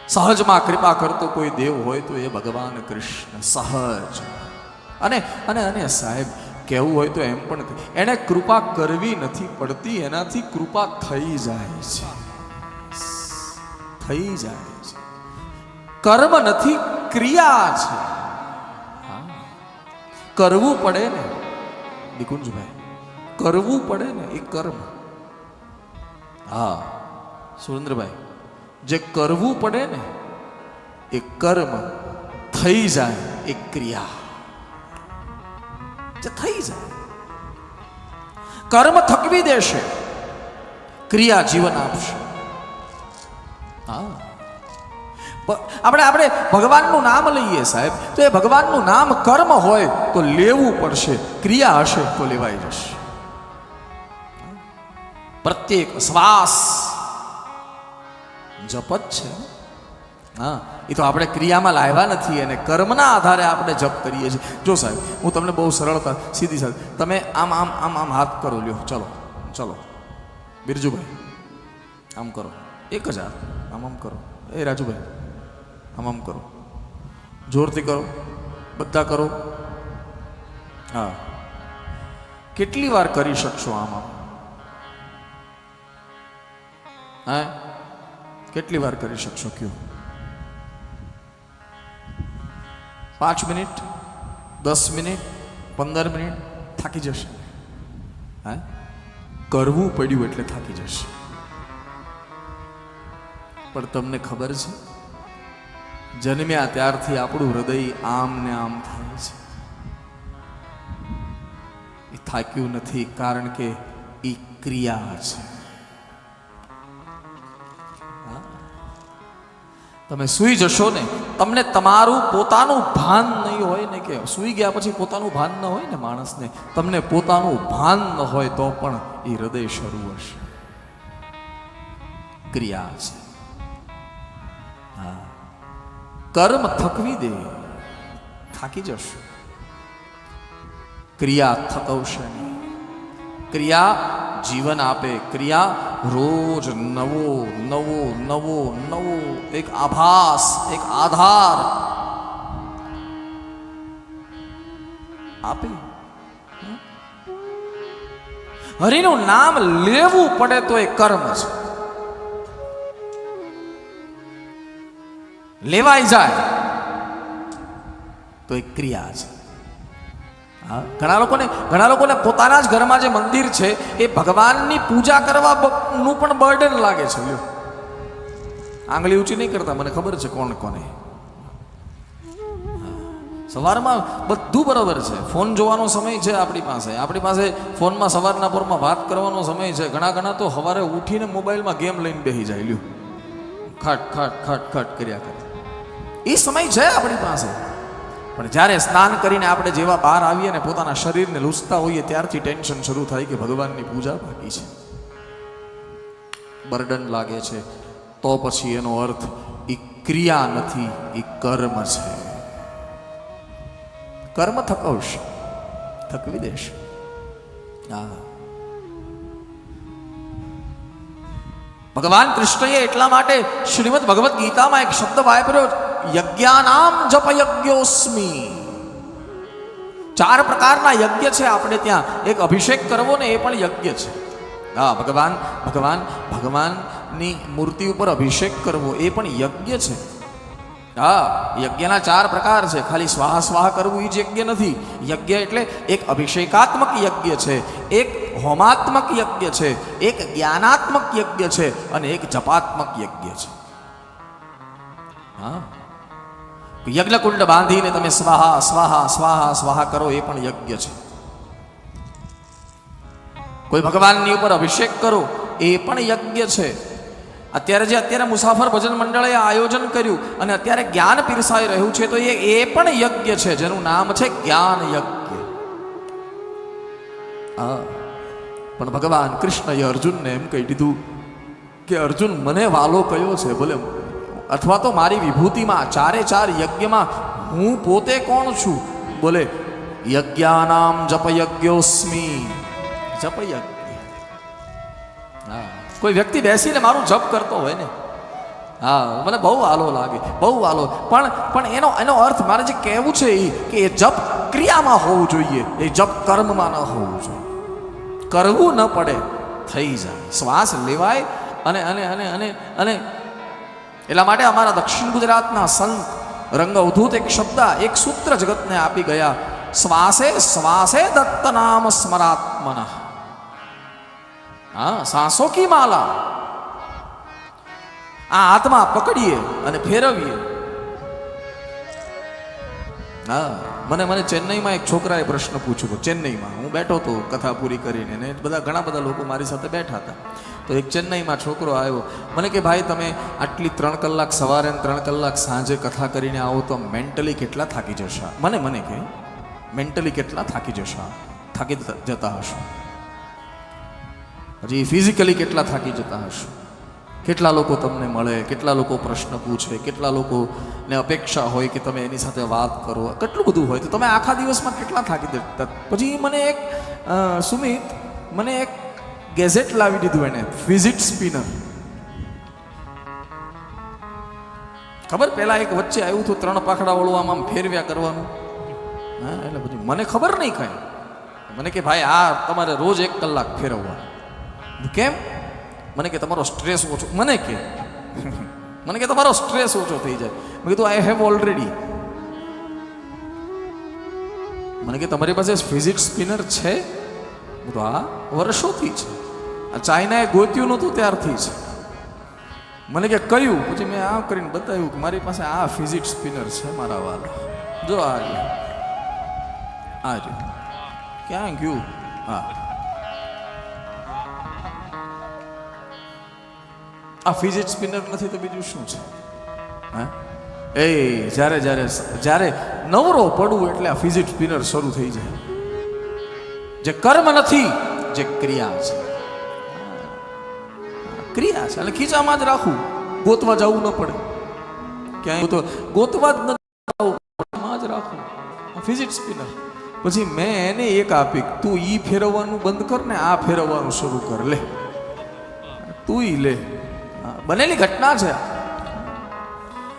સહજમાં કૃપા કરતો કોઈ દેવ હોય તો એ ભગવાન કૃષ્ણ સહજ. અને અને અને સાહેબ કહેવું હોય તો એમ પણ એને કૃપા કરવી નથી પડતી, એનાથી કૃપા થઈ જાય છે, થઈ જાય છે. કર્મ નથી, ક્રિયા છે. કરવું પડે ને નિકુંજભાઈ, કરવું પડે ને એ કર્મ. હા સુરેન્દ્રભાઈ, જે કરવું પડે ને એ કર્મ, થઈ જાય એ ક્રિયા. જે થઈ જાય કર્મ થકવી દેશે, ક્રિયા જીવન આપશે. હા આપણે ભગવાનનું નામ લઈએ સાહેબ, તો એ ભગવાનનું નામ કર્મ હોય તો લેવું પડશે, ક્રિયા હશે તો લેવાઈ જશે. પ્રત્યેક શ્વાસ જપ જ છે. હા, એ તો આપણે ક્રિયામાં લાવ્યા નથી, અને કર્મના આધારે આપણે જપ કરીએ છીએ. જો સાહેબ હું તમને બહુ સરળતા સીધી સાથે, તમે આમ આમ આમ આમ હાથ કરો લ્યો, ચલો ચલો બિરજુભાઈ આમ કરો, એક જ હાથ આમ આમ કરો. એ રાજુભાઈ આમ આમ કરો, જોરથી કરો, બધા કરો. હા, કેટલી વાર કરી શકશો આમ આમ? હા, કેટલી વાર કરી શકશો કયો? 5 મિનિટ, 10 મિનિટ, 15 મિનિટ? થાકી જશે. હા, કરવું પડ્યું એટલે થાકી જશે. પણ તમને ખબર છે, જન્મ્યા ત્યારથી આપણું હૃદય આમ ને આમ થાય છે. એ થાક્યું નથી, કારણ કે એ ક્રિયા છે. તમે સૂઈ જશો ને, તમને તમારું પોતાનું ભાન નહીં હોય ને, કે સૂઈ ગયા પછી પોતાનું ભાન ન હોય ને માણસને, તમને પોતાનું ભાન ન હોય તો પણ એ હૃદય શરૂ હશે. ક્રિયા છે. હા, કર્મ થકવી દે, થાકી જશો. ક્રિયા થકવશે નહીં. ક્રિયા જીવન આપે. ક્રિયા રોજ નવો નવો નવો નવો એક આભાસ, એક આધાર આપે. હરિનું નામ લેવું પડે તો એ કર્મ છે. લેવાઈ જાય તો એ ક્રિયા છે. હા, ઘણા લોકોને પોતાના જ ઘરમાં જે મંદિર છે એ ભગવાનની પૂજા કરવાનું પણ બર્ડન લાગે છે. લ્યો, આંગળી ઊંચી નહીં કરતા, મને ખબર છે કોણ કોને. સવારમાં બધું બરાબર છે, ફોન જોવાનો સમય છે આપણી પાસે ફોનમાં સવારના પોરમાં વાત કરવાનો સમય છે. ઘણા તો સવારે ઉઠીને મોબાઈલમાં ગેમ લઈને બેસી જાય. લ્યો, ખટ ખટ ખટ ખટ કર્યા કરે. એ સમય છે આપણી પાસે. પણ જ્યારે સ્નાન કરીને આપણે જેવા બહાર આવીએ ને પોતાના શરીરને લૂછતા હોઈએ, ત્યારથી ટેન્શન શરૂ થાય કે ભગવાનની પૂજા બાકી છે, બર્ડન લાગે છે. તો પછી એનો અર્થ એ ક્રિયા નથી, એ કર્મ છે. કર્મ થકવશે, થકવી દેશે. હા, ભગવાન કૃષ્ણએ એટલા માટે શ્રીમદ ભગવદ્ ગીતામાં એક શબ્દ વાપર્યો, યજ્ઞાનામ જપ યજ્ઞોસ્મી. 4 પ્રકારના યજ્ઞ છે આપણે ત્યાં. એક અભિષેક કરવો ને એ પણ યજ્ઞ છે. હા, ભગવાનની મૂર્તિ ઉપર અભિષેક કરવો એ પણ યજ્ઞ છે. હા, યજ્ઞના 4 પ્રકાર છે. ખાલી સ્વાહા સ્વાહા કરવું એ જ યજ્ઞ નથી. યજ્ઞ એટલે એક અભિષેકાત્મક યજ્ઞ છે, એક હોમાત્મક યજ્ઞ છે, એક જ્ઞાનાત્મક યજ્ઞ છે, અને એક જપાત્મક યજ્ઞ છે. હા, યજ્ઞકુંડ બાંધીને તમે સ્વાહા સ્વાહા સ્વાહા સ્વાહા કરો એ પણ યજ્ઞ છે. કોઈ ભગવાનની ઉપર અભિષેક કરો એ પણ યજ્ઞ છે. અત્યારે મુસાફર ભજન મંડળે આયોજન કર્યું અને અત્યારે જ્ઞાન પીરસાઈ રહ્યું છે, તો એ પણ યજ્ઞ છે, જેનું નામ છે જ્ઞાન યજ્ઞ. હા, પણ ભગવાન કૃષ્ણએ અર્જુનને એમ કહી દીધું કે અર્જુન, મને વાલો કયો છે બોલે, અથવા તો મારી વિભૂતિમાં 4 યજ્ઞમાં હું પોતે કોણ છું? બોલે યજ્ઞાનામ જપ યજ્ઞોસ્મી. જપ યજ્ઞ. હા, કોઈ વ્યક્તિ બેસીને મારું જપ કરતો હોય ને, હા મને બહુ આલો લાગે, બહુ આલો. પણ એનો અર્થ મારે જે કહેવું છે એ કે એ જપ ક્રિયામાં હોવું જોઈએ, એ જપ કર્મમાં ન હોવું જોઈએ. કરવું ન પડે, થઈ જાય, શ્વાસ લેવાય. અને અને અને અને અને એટલા માટે અમારા દક્ષિણ ગુજરાતના સંત રંગ અવધૂત એક શબ્દ, એક સૂત્ર જગતને આપી ગયા: શ્વાસે શ્વાસે દત્ત નામ સ્મરાત્મન. હા, सांसों की माला. આ આત્મા પકડીએ અને ફેરવીએ. હા, મને ચેન્નઈમાં એક છોકરાએ પ્રશ્ન પૂછ્યો હતો. ચેન્નઈમાં હું બેઠો હતો કથા પૂરી કરીને, ને ઘણા બધા લોકો મારી સાથે બેઠા હતા. તો એક ચેન્નઈમાં છોકરો આવ્યો, મને કે ભાઈ તમે આટલી 3 કલાક સવારે ને 3 કલાક સાંજે કથા કરીને આવો તો મેન્ટલી કેટલા થાકી જશો? મને કે મેન્ટલી કેટલા થાકી જશો? થાકી જતા હશો. હજી ફિઝિકલી કેટલા થાકી જતા હશો? કેટલા લોકો તમને મળે, કેટલા લોકો પ્રશ્ન પૂછે, કેટલા લોકોને અપેક્ષા હોય કે તમે એની સાથે વાત કરો, કેટલું બધું હોય. તો તમે આખા દિવસમાં કેટલા થાકી જતા? પછી મને એક સુમિત મને એક ગેઝેટ લાવી દીધું એને, ફિઝિટ સ્પિનર. ખબર પહેલા એક વચ્ચે આવ્યું હતું 3 પાખડા વાળું, આમ ફેરવ્યા કરવાનું. હા, એટલે પછી મને ખબર નહીં કાંઈ. મને કે ભાઈ આ તમારે રોજ 1 કલાક ફેરવવાનું. કેમ? મને કે તમારો સ્ટ્રેસ ઓછો. મને કે તમારો સ્ટ્રેસ ઓછો થઈ જાય. મેં કીધું આઈ હેવ ઓલરેડી. મને કે તમારી પાસે ફિઝિટ સ્પિનર છે? તો હા, વર્ષોથી છે. આ ચાઇનાએ ગોત્યું નહોતું ત્યારથી છે. મને કે કયું? પછી મેં આમ કરીને બતાવ્યું કે મારી પાસે આ ફિઝિટ સ્પિનર છે મારા વાલા. જો આ રહ્યું. ક્યાં ગયું? હા, આ ફિઝિટ સ્પિનર નથી તો બીજું શું છે? હા, એ જ્યારે નવરો પડવું એટલે આ ફિઝિટ સ્પિનર શરૂ થઈ જાય. જે કર્મ નથી, જે ક્રિયા છે. ક્રિયા છે એટલે ખીચામાં જ રાખવું, ગોતવા જવું ન પડે ક્યાંય. તો ગોતવા જ જ રાખવું ફિઝિટ સ્પિનર. પછી મેં એને એક આપી, તું ઈ ફેરવવાનું બંધ કર ને આ ફેરવવાનું શરૂ કર. લે તું ઈ લે. બનેલી ઘટના છે.